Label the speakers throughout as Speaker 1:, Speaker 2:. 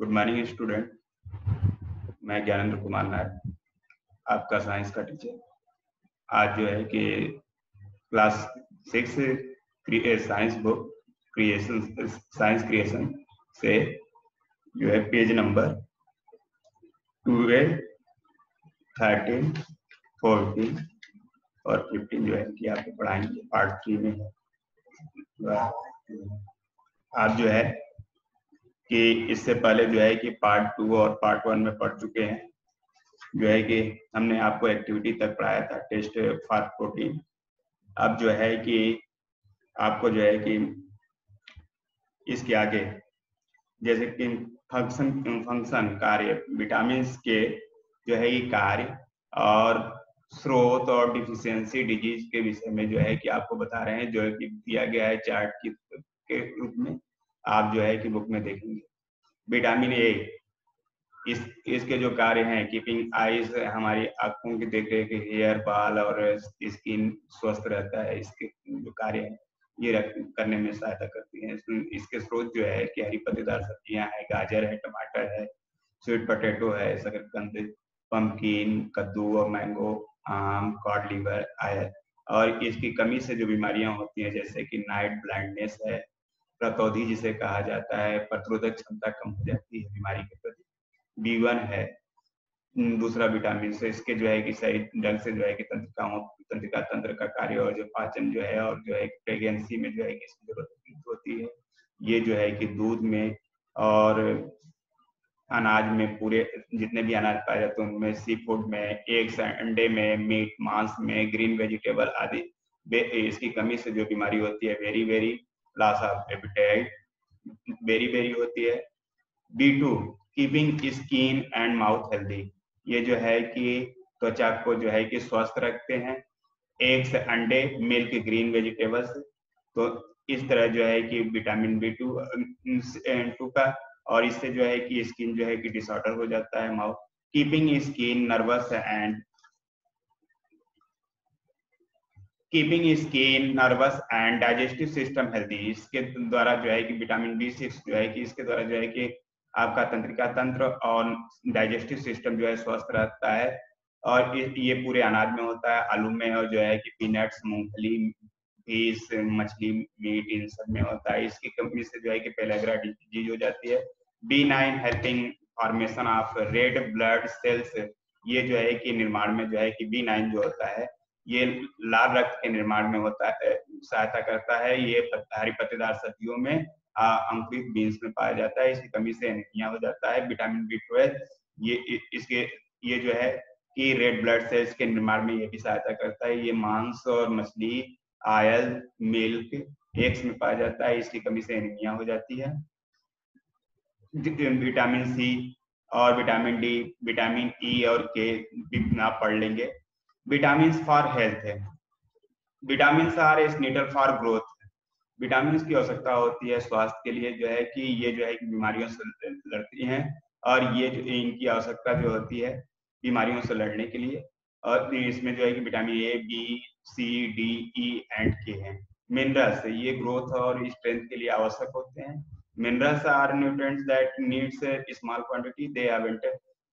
Speaker 1: Good morning student. मैं ज्ञानेंद्र कुमार नायर, आपका science का टीचर। आज जो है कि class 6 science book science creation से जो है पेज नंबर 12, 13, 14 और 15 जो है कि आपको पढ़ाएंगे। पार्ट 3 में है। आप जो है कि इससे पहले जो है कि पार्ट 2 और पार्ट 1 में पढ़ चुके हैं। जो है कि हमने आपको एक्टिविटी तक पढ़ाया था, टेस्ट फॉर प्रोटीन। अब जो है कि आपको जो है कि इसके आगे जैसे कि फंक्शन कार्य, विटामिन के जो है ये कार्य और स्रोत और डिफिशियंसी डिजीज के विषय में जो है कि आपको बता रहे हैं, जो है कि दिया गया है चार्ट के रूप में। आप जो है कि बुक में देखेंगे। विटामिन ए, इसके जो कार्य हैं, कीपिंग आईज, हमारी आंखों की देखरेख, हेयर, बाल और स्किन स्वस्थ रहता है। इसके जो कार्य है ये करने में सहायता करती हैं। इसके स्रोत जो है कि हरी पत्तेदार सब्जियां हैं, गाजर है, टमाटर है, स्वीट पोटैटो है, शकरकंद, पंपकिन, कद्दू और मैंगो, आम, कॉड लिवर, आयल। और इसकी कमी से जो बीमारियां होती हैं जैसे कि नाइट ब्लाइंडनेस है, प्रतौधी जिसे कहा जाता है, प्रतिरोधक क्षमता कम हो जाती है बीमारी के प्रति। B1 है दूसरा विटामिन से, इसके जो है कि सही ढंग से जो है कि तंत्रिका तंत्र का कार्य और जो पाचन जो है और जो है प्रेगनेंसी में जो है कि इसकी जरूरत होती है। ये जो है कि दूध में और अनाज में, पूरे जितने भी अनाज पाए जाते हैं उनमें, सी फूड में, एग्स, अंडे में, मीट, मांस में, ग्रीन वेजिटेबल आदि। इसकी कमी से जो बीमारी होती है very loss of appetite very होती है। B2 keeping skin and mouth healthy, ये जो है कि त्वचा को जो है कि स्वस्थ रखते हैं। एग्स, अंडे, मिल्क, ग्रीन वेजिटेबल्स। तो इस तरह जो है कि विटामिन B2 का, और इससे जो है कि स्किन जो है कि डिसऑर्डर हो जाता है mouth. Keeping skin nervous and digestive system healthy, इसके द्वारा जो है कि विटामिन B6 जो है कि इसके द्वारा जो है कि आपका तंत्रिका तंत्र और डाइजेस्टिव सिस्टम जो है स्वस्थ रहता है। और ये पूरे अनाज में होता है, आलू में, और जो है कि पीनट्स, मूंगफली, फिश, मछली, मीट, इन सब में होता है। इसकी कमी से जो है कि पेलाग्रा डिजीज हो जाती है। B9 helping formation of red blood cells, ये जो है कि निर्माण में जो है कि B9 जो होता है ये लाल रक्त के निर्माण में होता है, सहायता करता है। ये हरी पत्तेदार सब्जियों में, अंकुरित बीन्स में पाया जाता है। इसकी कमी से एनीमिया हो जाता है। विटामिन B12 ये जो है कि रेड ब्लड सेल्स के निर्माण में ये भी सहायता करता है। ये मांस और मछली, आयल, मिल्क, एग्स में पाया जाता है। इसकी कमी से एनीमिया हो जाती है। विटामिन C और विटामिन D, विटामिन E और K भी आप पढ़ लेंगे। विटामिन फॉर हेल्थ है, vitamin are is needed for growth. Vitamin की आवश्यकता होती है स्वास्थ्य के लिए, जो है कि ये जो है कि बीमारियों से लड़ती हैं, और ये जो इनकी आवश्यकता जो होती है बीमारियों से लड़ने के लिए। और इसमें जो है कि vitamin A, B, C, D, E and K है। मिनरल्स, ये ग्रोथ और स्ट्रेंथ के लिए आवश्यक होते हैं। Minerals are nutrients that needs small quantity, they have.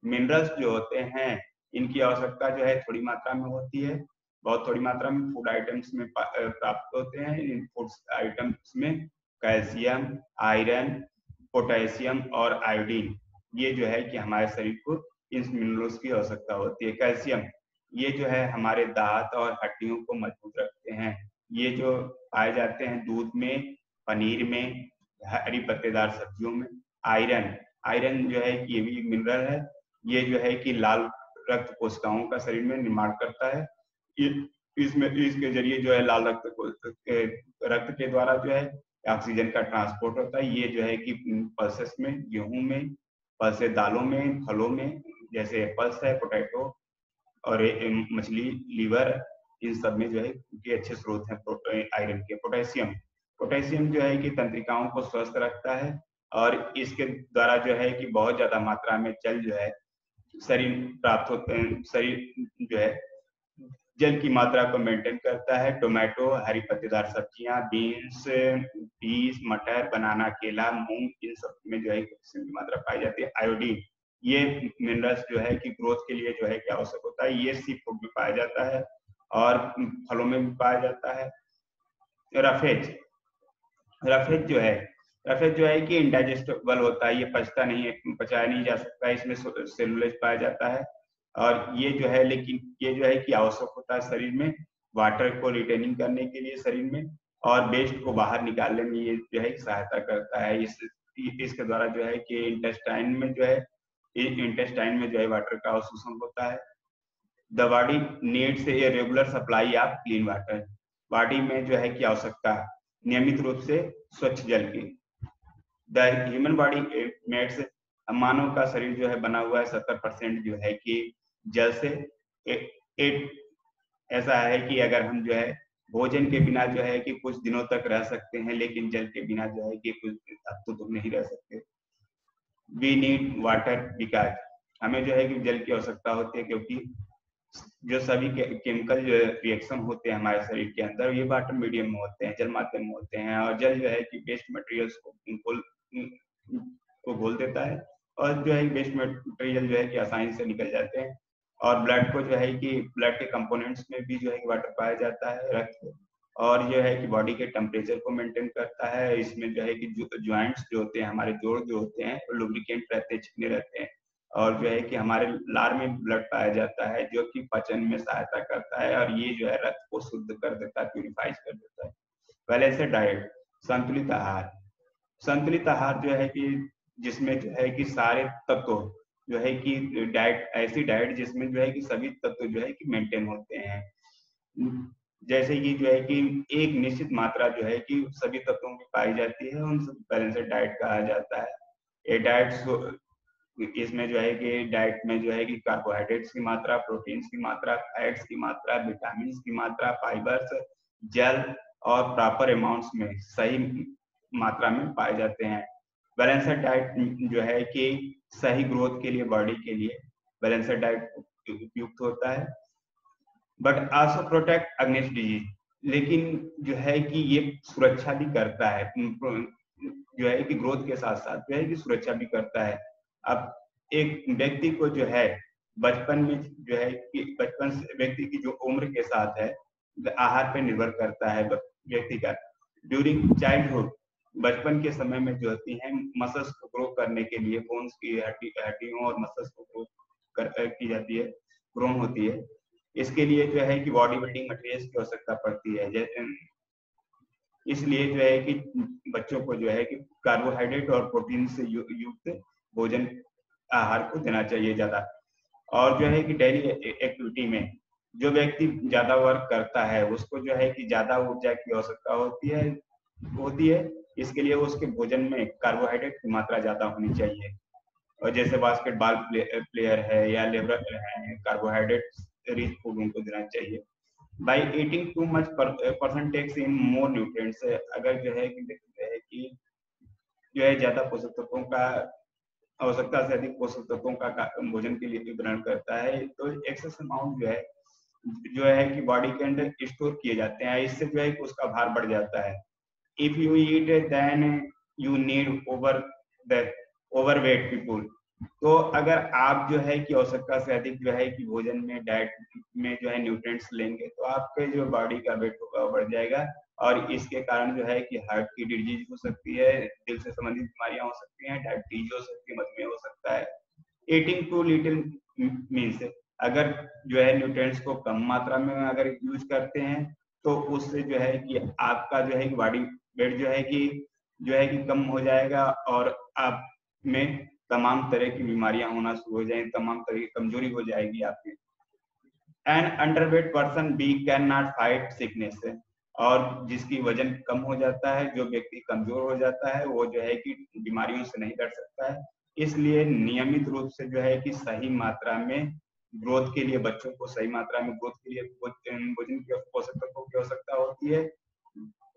Speaker 1: Minerals जो होते हैं इनकी आवश्यकता जो है थोड़ी मात्रा में होती है, बहुत थोड़ी मात्रा में फूड आइटम्स में प्राप्त होते हैं। इन फूड आइटम्स में कैल्शियम, आयरन, पोटेशियम और आयोडीन, ये जो है कि हमारे शरीर को इन मिनरल्स की आवश्यकता होती है। कैल्शियम ये जो है हमारे दांत और हड्डियों को मजबूत रखते हैं। ये जो पाए जाते हैं दूध में, पनीर में, हरी पत्तेदार सब्जियों में। आयरन जो है कि ये भी एक मिनरल है। ये जो है कि लाल रक्त कोशिकाओं का शरीर में निर्माण करता है। इसके जरिए जो है लाल रक्त के द्वारा जो है ऑक्सीजन का ट्रांसपोर्ट होता है। ये जो है कि पल्सेस में, गेहूं में, पल्सेस दालों में, फलों में, जैसे एप्पल्स है, पोटैटो और मछली, लीवर, इन सब में जो है ये अच्छे स्रोत हैं आयरन के। पोटेशियम जो है कि तंत्रिकाओं को स्वस्थ रखता है, और इसके द्वारा जो है कि बहुत ज्यादा मात्रा में जल जो है शरीर प्राप्त होते हैं, शरीर जो है जल की मात्रा को मेंटेन करता है। टोमेटो, हरी पत्तेदार सब्जियां, बीन्स, पीस, मटर, बनाना, केला, मूंग, इन सब में जो है कैल्शियम की मात्रा पाई जाती है। आयोडीन, ये मिनरल्स जो है कि ग्रोथ के लिए जो है कि आवश्यक होता है। ये सी फूड में पाया जाता है और फलों में भी पाया जाता है। रफेज, रफेज जो है कि इंडाइजेस्टेबल होता है, ये पचता नहीं है, पचाया नहीं जा सकता है, इसमें सेलुलोज पाया जाता है। और ये जो है लेकिन ये जो है कि आवश्यक होता है शरीर में वाटर को रिटेनिंग करने के लिए शरीर में, और वेस्ट को बाहर निकालने में ये जो है सहायता करता है। इसके द्वारा जो है कि इंटेस्टाइन में जो है वाटर का अवशोषण होता है। The body needs a regular supply of clean water, body में जो है कि आवश्यकता नियमित रूप से स्वच्छ जल की। द ह्यूमन बॉडी मेड्स, मानव का शरीर जो है बना हुआ है 70% जो है कि जल से। ऐसा है कि अगर हम जो है भोजन के बिना जो है कि कुछ दिनों तक रह सकते हैं, लेकिन जल के बिना जो है कि कुछ हफ्तों तक नहीं रह सकते। वी नीड वाटर बिकॉज, हमें जो है कि जल की आवश्यकता होती है क्योंकि जो सभी केमिकल जो रिएक्शन होते हैं हमारे शरीर के अंदर, ये वाटर मीडियम में होते हैं, जल माध्यम में होते हैं। और जल जो है कि वेस्ट मटेरियल्स को घोल देता है, और जो है वेस्ट मटेरियल जो है कि आसानी से निकल जाते हैं। और ब्लड को जो है कि ब्लड के कंपोनेंट्स में भी जो है कि वाटर पाया जाता है, रक्त। और जो है कि बॉडी के टेम्परेचर को मेंटेन करता है। इसमें जो है कि ज्वाइंट्स जो होते हैं, हमारे जोड़ जो होते हैं, लुब्रिकेंट रहते हैं, चिकने रहते हैं। और जो है कि हमारे लार में ब्लड पाया जाता है जो कि पाचन में सहायता करता है, और ये जो है रक्त को शुद्ध कर देता है, प्यूरिफाइज कर देता है। पहले से डाइट, संतुलित आहार। संतुलित आहार जो है कि जिसमें जो है कि सारे तत्व जो है कि डाइट, ऐसी डाइट जिसमें जो है कि सभी तत्व जो है कि मेंटेन होते हैं। जैसे कि जो है कि एक निश्चित मात्रा जो है कि सभी तत्वों में पाई जाती है, उन सब बैलेंस्ड डाइट कहा जाता है। ये डाइट, इसमें जो है कि डाइट में जो है कि कार्बोहाइड्रेट्स की मात्रा, प्रोटीन्स की मात्रा, फैट्स की मात्रा, विटामिन की मात्रा, फाइबर्स, जल और प्रॉपर अमाउंट्स में सही मात्रा में पाए जाते हैं। बैलेंस्ड डाइट जो है कि सही ग्रोथ के लिए, बॉडी के लिए बैलेंस्ड डाइट उपयुक्त होता है। But also protect against disease, लेकिन जो है कि ये सुरक्षा भी करता है, जो है कि ग्रोथ के साथ साथ जो है कि सुरक्षा भी करता है। अब एक व्यक्ति को जो है बचपन में जो है कि बचपन से व्यक्ति की जो उम्र के साथ है आहार पे निर्भर करता है व्यक्ति का। ड्यूरिंग चाइल्डहुड, बचपन के समय में जो होती है मसल्स को ग्रो करने के लिए, बोन्स की हड्डियों और मसल्स को ग्रो की जाती है, ग्रोन होती है। इसके लिए जो है कि बॉडी बिल्डिंग मटेरियल्स की आवश्यकता पड़ती है। जैसे इसलिए जो है कि बच्चों को जो है कि कार्बोहाइड्रेट और प्रोटीन से युक्त भोजन आहार को देना चाहिए ज्यादा। और जो है कि डेली एक्टिविटी में जो व्यक्ति ज्यादा वर्क करता है उसको जो है कि ज्यादा ऊर्जा की आवश्यकता होती है। इसके लिए उसके भोजन में कार्बोहाइड्रेट की मात्रा ज्यादा होनी चाहिए। और जैसे बास्केटबॉल प्लेयर है या लेबर है, कार्बोहाइड्रेट रिच फूड उनको देना चाहिए। By eating too much person takes in more nutrients, अगर जो है कि जो है ज्यादा पोषक तत्वों का, आवश्यकता से अधिक पोषक तत्वों का भोजन के लिए ग्रहण करता है, तो एक्सेस अमाउंट जो है कि बॉडी के अंदर स्टोर किए जाते हैं। इससे जो है कि उसका भार बढ़ जाता है। If you eat then you need overweight people, तो अगर आप जो है कि आवश्यकता से अधिक जो है कि भोजन में, डाइट में जो है न्यूट्रिएंट्स लेंगे, तो आपके जो बॉडी का वेट होगा वो बढ़ जाएगा। और इसके कारण जो है कि हार्ट की डिजीज हो सकती है, दिल से संबंधित बीमारियां हो सकती हैं, डायबिटीज हो सकती है, मधुमेह हो सकता है। ईटिंग टू लिटिल मीन्स, अगर जो है न्यूट्रिएंट्स को कम मात्रा में अगर यूज करते हैं तो उससे जो है कि आपका जो है कि बॉडी वेट जो है कि कम हो जाएगा, और आप में तमाम तरह की बीमारियां होना शुरू हो जाएंगी, तमाम तरह की कमजोरी हो जाएगी आपकी। An underweight person be can not fight sickness, और जिसकी वजन कम हो जाता है, जो व्यक्ति कमजोर हो जाता है, वो जो है कि बीमारियों से नहीं लड़ सकता है। इसलिए नियमित रूप से जो है कि सही मात्रा में ग्रोथ के लिए, बच्चों को सही मात्रा में ग्रोथ के लिए भोजन की पोषक तत्वों की आवश्यकता होती है।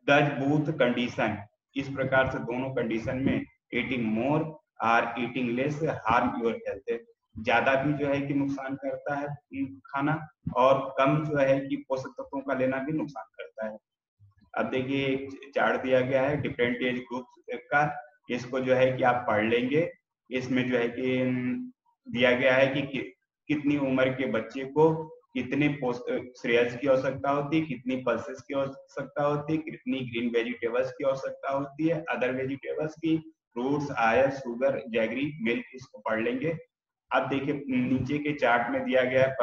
Speaker 1: दज बूथ कंडीशन, इस प्रकार से दोनों कंडीशन में ईटिंग मोर और eating less harm your health, ज्यादा भी जो है कि नुकसान करता है खाना, और कम जो है कि पोषक तत्वों का लेना भी नुकसान करता है। अब देखिए चार्ट दिया गया है डिफरेंट एज ग्रुप का, इसको जो है कि आप पढ़ लेंगे। इसमें जो है कि दिया गया है कि कितनी उम्र के बच्चे को कितने श्रेयस की आवश्यकता होती है, कितनी पल्सेस की आवश्यकता होती है, कितनी ग्रीन वेजिटेबल्स की आवश्यकता होती है, अदर वेजिटेबल्स की, fruits, iron, sugar, jaggery, milk, इसको पढ़ लेंगे। अब देखिए नीचे के चार्ट में दिया गया है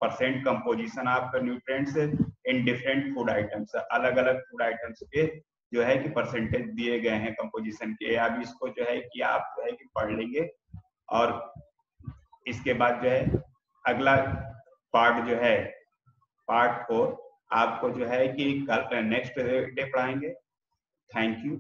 Speaker 1: percent composition of nutrients in different food items, अलग अलग फूड आइटम्स के जो है कि परसेंटेज दिए गए हैं कंपोजिशन के। अब इसको जो है कि आप जो है कि पढ़ लेंगे, और इसके बाद जो है अगला पार्ट जो है पार्ट 4 आपको जो है कि कल नेक्स्ट डे पढ़ाएंगे। Thank you.